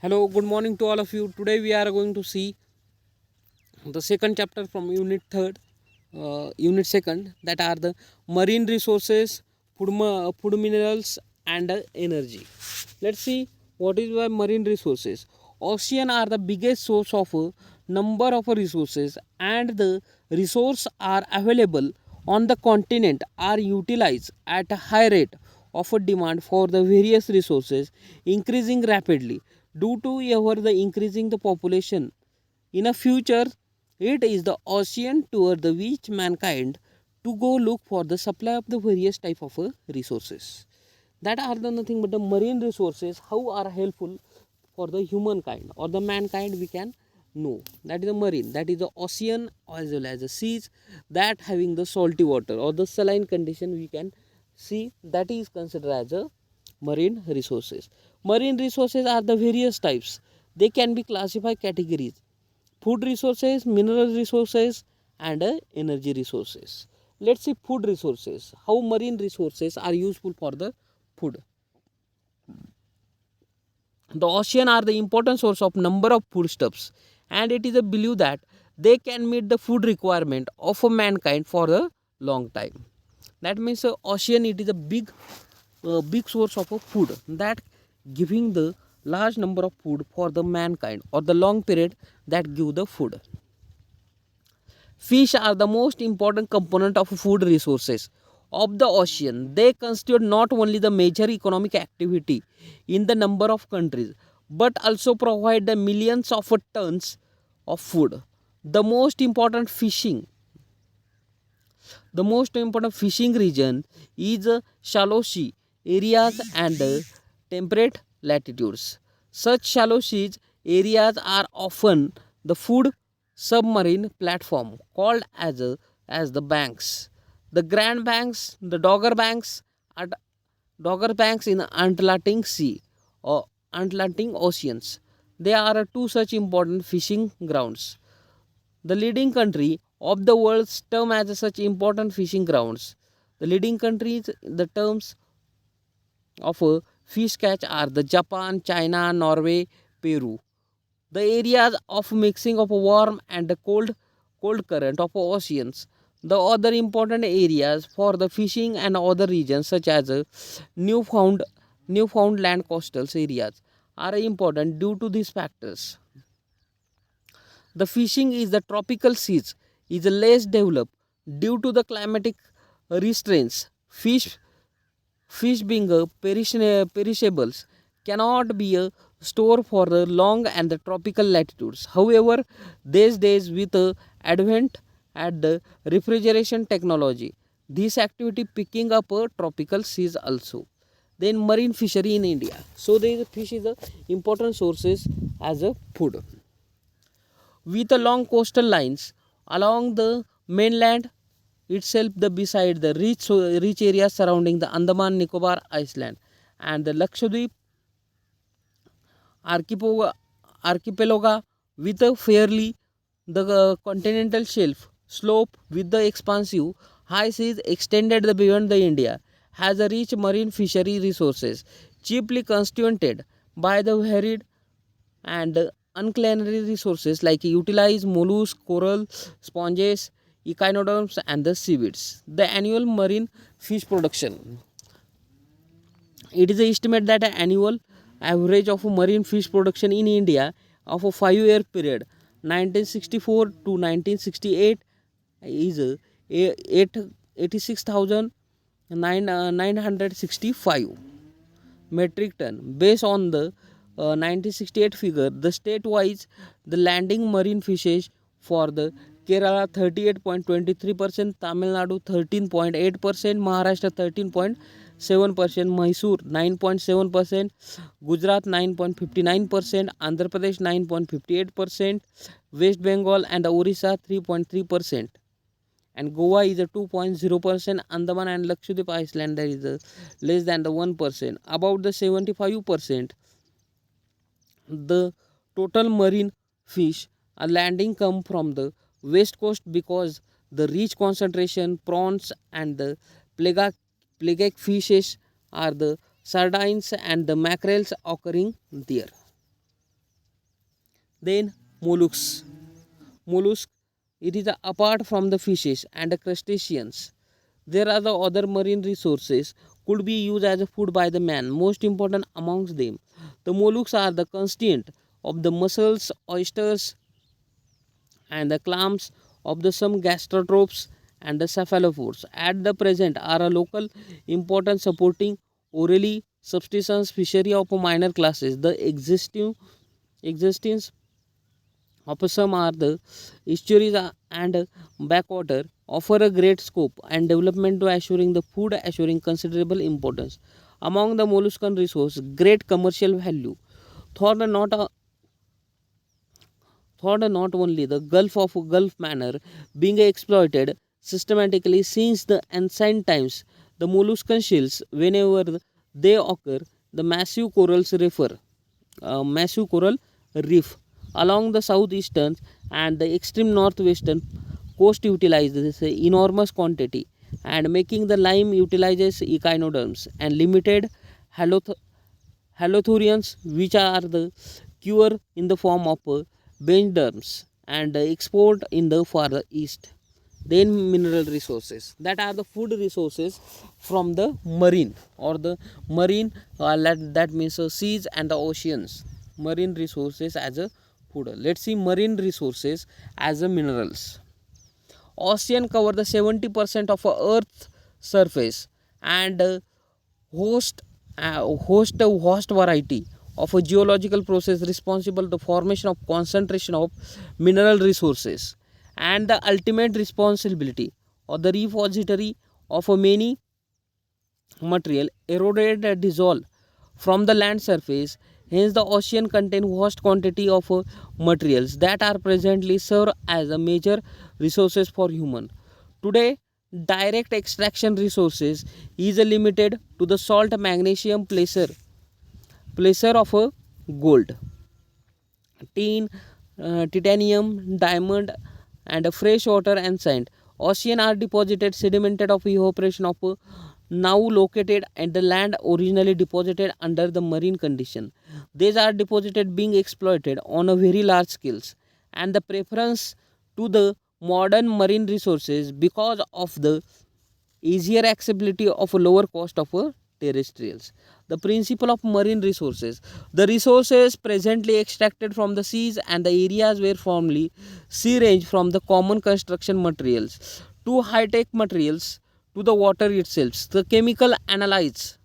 Hello, good morning to all of you. Today we are going to see the second chapter from unit third, unit second, that are the marine resources, food minerals, and energy. Let's see what is the marine resources. Ocean are the biggest source of a number of resources, and the resources are available on the continent are utilized at a high rate of a demand for the various resources increasing rapidly due to ever the increasing the population. In a future, it is the ocean toward the which mankind to go look for the supply of the various type of resources. That are the nothing but the marine resources, how are helpful for the humankind or the mankind we can know. That is the marine, that is the ocean as well as the seas that having the salty water or the saline condition we can see, that is considered as a marine resources. Marine resources are the various types. They can be classified categories: food resources, mineral resources, and energy resources. Let's see food resources. How marine resources are useful for the food. The ocean are the important source of number of foodstuffs, and it is a belief that they can meet the food requirement of a mankind for a long time. That means ocean it is a big source of a food that giving the large number of food for the mankind or the long period that give the food. Fish are the most important component of food resources of the ocean. They constitute not only the major economic activity in the number of countries but also provide the millions of tons of food. The most important fishing the most important fishing region is shallow sea areas and temperate latitudes. Such shallow sea areas are often the food submarine platform called as the banks. The Grand Banks, the Dogger Banks, and Dogger Banks in Atlantic Sea or Atlantic Oceans. They are two such important fishing grounds. The leading country of the world's term as such important fishing grounds. The leading countries, the terms of fish catch are the Japan, China, Norway, Peru. The areas of mixing of warm and cold current of oceans. The other important areas for the fishing and other regions such as Newfound, Newfoundland coastal areas are important due to these factors. The fishing is the tropical seas is less developed due to the climatic restraints. Fish being perishables cannot be stored for the long and the tropical latitudes. However, these days with the advent at the refrigeration technology, this activity picking up tropical seas also. Then marine fishery in India. So there is fish is a important sources as a food. With the long coastal lines along the mainland itself, the beside the rich areas surrounding the Andaman Nicobar Island and the Lakshadweep archipelago with a fairly the continental shelf slope with the expansive high seas extended beyond the India has a rich marine fishery resources cheaply constituted by the varied and unculinary resources like utilize mollusks, coral, sponges, echinoderms, and the seaweeds. The annual marine fish production. It is estimated that the annual average of marine fish production in India of a 5-year period, 1964 to 1968, is 86,965 metric ton. Based on the 1968 figure, the state-wise the landing marine fishes for the Kerala 38.23%, Tamil Nadu 13.8%, Maharashtra 13.7%, Mysore 9.7%, Gujarat 9.59%, Andhra Pradesh 9.58%, West Bengal and Orissa 3.3%, and Goa is a 2.0%, Andaman and Lakshadweep Island there is a less than the 1%. About the 75%, the total marine fish are landing come from the west coast because the rich concentration prawns and the pelagic fishes are the sardines and the mackerels occurring there. Then mollusks. Mollusk, it is apart from the fishes and the crustaceans. There are the other marine resources could be used as a food by the man. Most important amongst them, the mollusks are the constituent of the mussels, oysters, and the clams of the some gastrotrophs and the cephalopods. At the present, are a local important supporting orally subsistence fishery of minor classes. The existence of some are the estuaries and backwater offer a great scope and development to assuring the food assuring considerable importance. Among the molluscan resource, great commercial value. Thought not not only the Gulf of Gulf manner being exploited systematically since the ancient times, the molluscan shells, whenever they occur, the massive coral reef along the southeastern and the extreme northwestern coast utilizes this enormous quantity and making the lime utilizes echinoderms and limited haloth- halothurians which are the cure in the form of benchderms and export in the far east. Then mineral resources, that are the food resources from the marine or the marine that means seas and the oceans. Marine resources as a food. Let's see marine resources as a minerals. Ocean cover the 70% of earth's surface and host host a vast variety of a geological process responsible the formation of concentration of mineral resources and the ultimate responsibility or the repository of a many material eroded and dissolved from the land surface. Hence the ocean contain vast quantity of materials that are presently serve as a major resources for human. Today, direct extraction resources is limited to the salt, magnesium, placer of gold, tin, titanium, diamond, and fresh water and sand. Ocean are deposited sedimented of evaporation of now located at the land originally deposited under the marine condition. These are deposited being exploited on a very large scales and the preference to the modern marine resources because of the easier accessibility of a lower cost of terrestrials. The principle of marine resources, the resources presently extracted from the seas and the areas where formerly sea range from the common construction materials to high tech materials to the water itself. The chemical analysis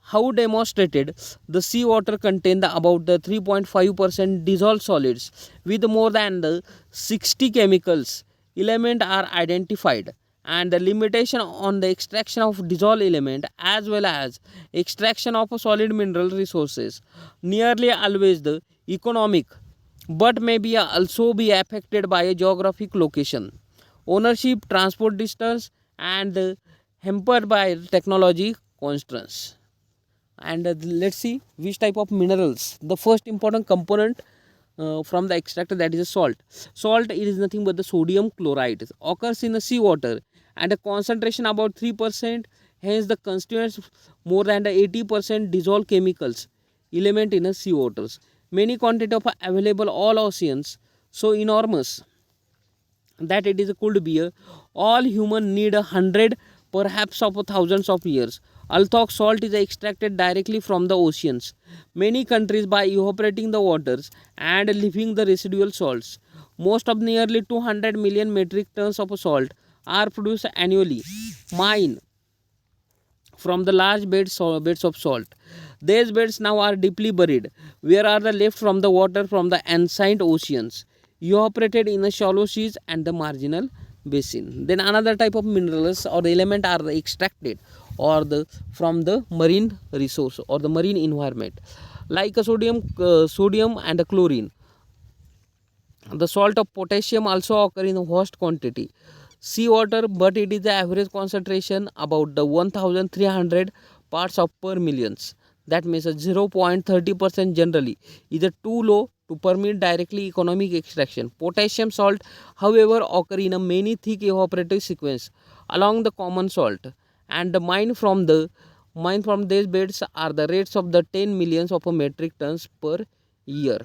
how demonstrated the seawater contain the about the 3.5% dissolved solids with more than the 60 chemicals element are identified and the limitation on the extraction of dissolved element as well as extraction of solid mineral resources nearly always the economic but may be also be affected by a geographic location, ownership, transport distance, and hampered by technology constraints. And let's see which type of minerals. The first important component from the extractor, that is a salt. Salt, it is nothing but the sodium chloride. It occurs in the seawater and a concentration about 3%. Hence the constituents more than the 80% dissolved chemicals element in the seawaters. Many quantity of available all oceans so enormous that it is could be all human need 100 perhaps of thousands of years. Although salt is extracted directly from the oceans, many countries by evaporating the waters and leaving the residual salts. Most of nearly 200 million metric tons of salt are produced annually. Mine from the large beds of salt. These beds now are deeply buried. Where are the left from the water from the ancient oceans, evaporated in the shallow seas and the marginal basin. Then another type of minerals or element are extracted or the from the marine resource or the marine environment, like a sodium and a chlorine. The salt of potassium also occur in a vast quantity. Seawater, but it is the average concentration about the 1300 parts of per millions. That means a 0.30% generally is a too low to permit directly economic extraction. Potassium salt, however, occur in a many thick evaporative sequence along the common salt, and the mine from these beds are the rates of the 10 millions of metric tons per year.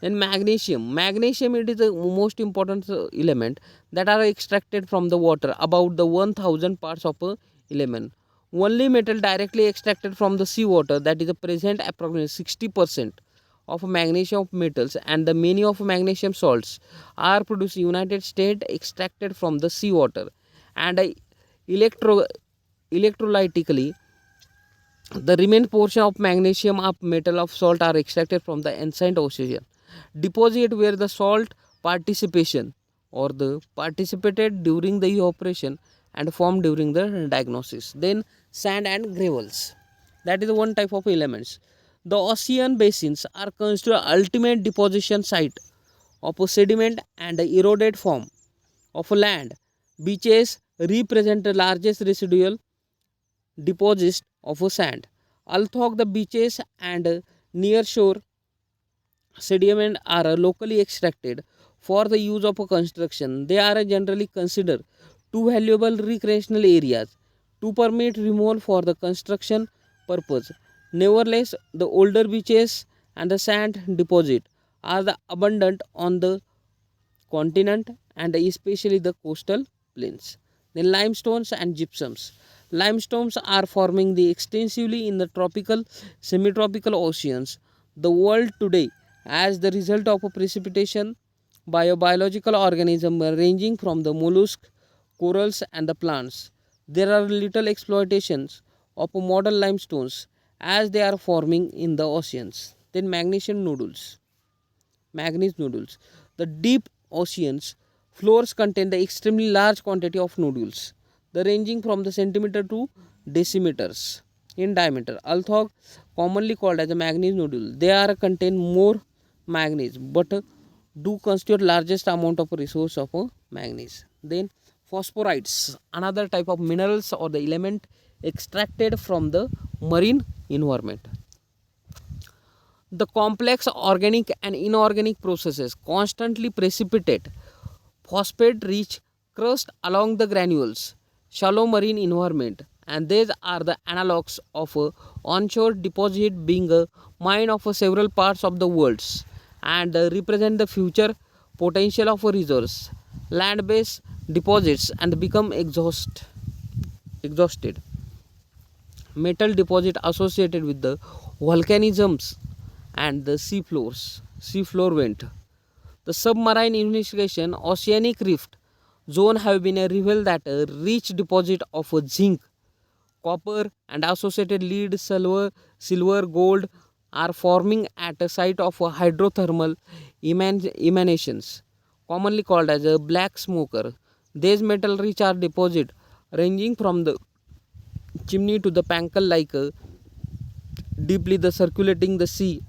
Then magnesium it is the most important element that are extracted from the water, about the 1000 parts of a element. Only metal directly extracted from the seawater, that is present approximately 60% of magnesium metals, and the many of magnesium salts are produced in United States extracted from the seawater. And electro electrolytically, the remaining portion of magnesium of metal of salt are extracted from the ancient ocean deposit, where the salt participation or the participated during the evaporation and formed during the diagnosis. Then sand and gravels, that is one type of elements. The ocean basins are considered ultimate deposition site of a sediment and the eroded form of land. Beaches represent the largest residual deposits of sand. Although the beaches and near shore sediment are locally extracted for the use of construction, they are generally considered too valuable recreational areas to permit removal for the construction purpose. Nevertheless, the older beaches and the sand deposit are the abundant on the continent and especially the coastal plains. Then limestones and gypsums. Limestones are forming the extensively in the tropical, semi-tropical oceans. The world today, as the result of a precipitation by a biological organism ranging from the mollusk, corals, and the plants. There are little exploitations of modern limestones as they are forming in the oceans. Then magnesium nodules. Manganese nodules. The deep oceans floors contain the extremely large quantity of nodules, the ranging from the centimeter to decimeters in diameter. Although commonly called as a manganese nodule, they are contain more manganese, but do constitute largest amount of resource of manganese. Then phosphorites, another type of minerals or the element extracted from the marine environment. The complex organic and inorganic processes constantly precipitate phosphate rich crust along the granules, shallow marine environment, and these are the analogues of a onshore deposit being a mine of several parts of the world and represent the future potential of a resource. Land based deposits and become exhausted. Metal deposit associated with the volcanisms and the seafloor vent. The submarine investigation oceanic rift zone have been revealed that a rich deposit of zinc, copper, and associated lead, silver, gold are forming at a site of hydrothermal emanations, commonly called as a black smoker. These metal rich are deposit ranging from the chimney to the pankal like deeply the circulating the sea.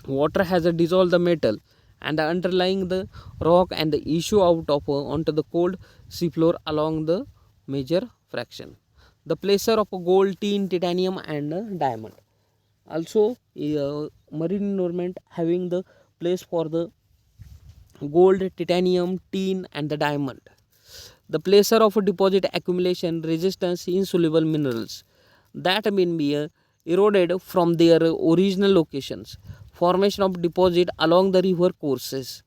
Water has dissolved the metal and underlying the rock and the issue out of onto the cold seafloor along the major fraction. The placer of gold, tin, titanium, and diamond. Also, marine environment having the place for the gold, titanium, tin, and the diamond. The placer of a deposit accumulation resistance insoluble minerals that mean be eroded from their original locations. Formation of deposit along the river courses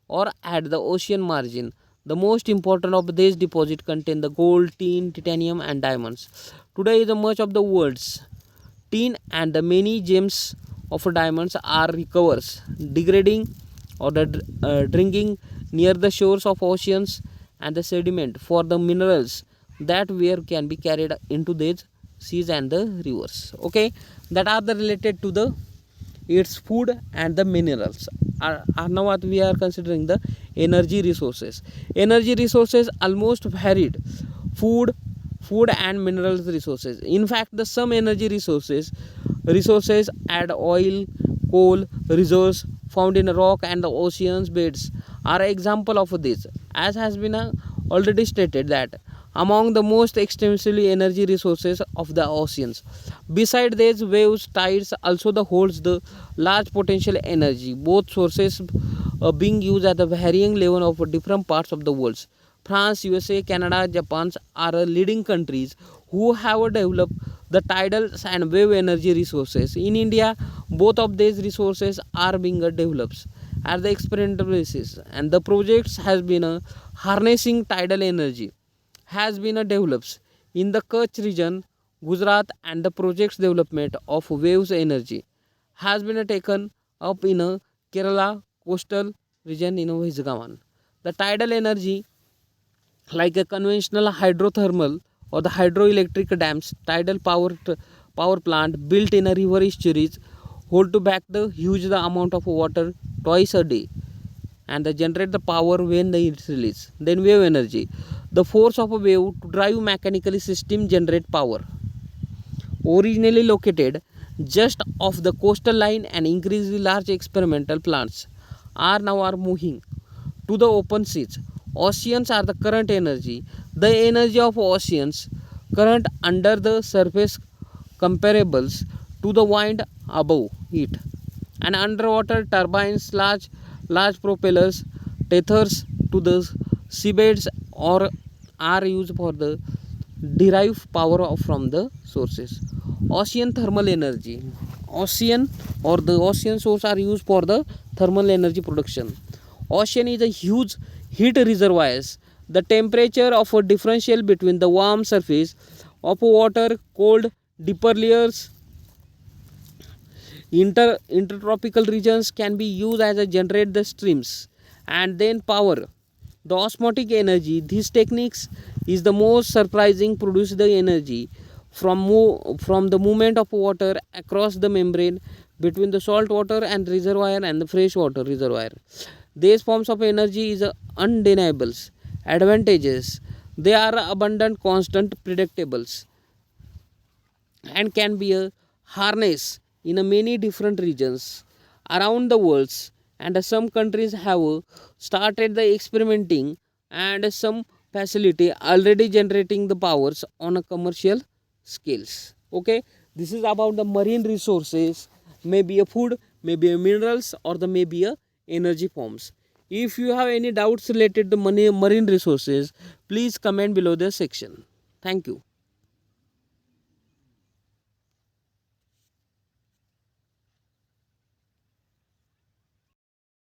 or at the ocean margin. The most important of these deposits contain the gold, tin, titanium, and diamonds. Today, the much of the world's tin and the many gems of diamonds are recovers, degrading or drinking near the shores of oceans and the sediment for the minerals that where can be carried into these seas and the rivers. Okay, that are the related to the its food and the minerals. Now what we are considering the energy resources. Energy resources almost varied. Food, food and minerals resources. In fact, the some energy resources add oil, coal, resource found in rock and the oceans beds are example of this. As has been already stated that among the most extensively energy resources of the oceans. Beside these waves, tides also the holds the large potential energy. Both sources being used at the varying level of different parts of the world. France, USA, Canada, Japan are leading countries who have developed the tidal and wave energy resources. In India, both of these resources are being developed at the experimental basis, and the projects has been harnessing tidal energy has been developed in the Kutch region, Gujarat, and the project's development of waves energy has been taken up in Kerala coastal region in Vizagavan. The tidal energy, like a conventional hydrothermal or the hydroelectric dams, tidal power plant built in a river estuaries, hold to back the huge the amount of water twice a day, and they generate the power when they release. Then wave energy, the force of a wave to drive mechanically system generate power. Originally located just off the coastal line and increasingly large experimental plants are moving to the open seas. Oceans are the current energy. The energy of oceans current under the surface comparables to the wind above it. And underwater turbines, large propellers, tethers to the seabeds or are used for the derive power from the sources. Ocean thermal energy. Ocean or the ocean source are used for the thermal energy production. Ocean is a huge heat reservoirs. The temperature of a differential between the warm surface of water, cold deeper layers, intertropical regions can be used as a generate the streams and then power the osmotic energy. These techniques is the most surprising produce the energy from the movement of water across the membrane between the salt water and reservoir and the fresh water reservoir. These forms of energy is undeniable advantages. They are abundant, constant, predictables, and can be harnessed in many different regions around the world, and some countries have started the experimenting, and some facility already generating the powers on a commercial scales. Okay, this is about the marine resources, maybe a food, maybe a minerals, or the maybe a energy forms. If you have any doubts related to marine resources, please comment below the section. Thank you.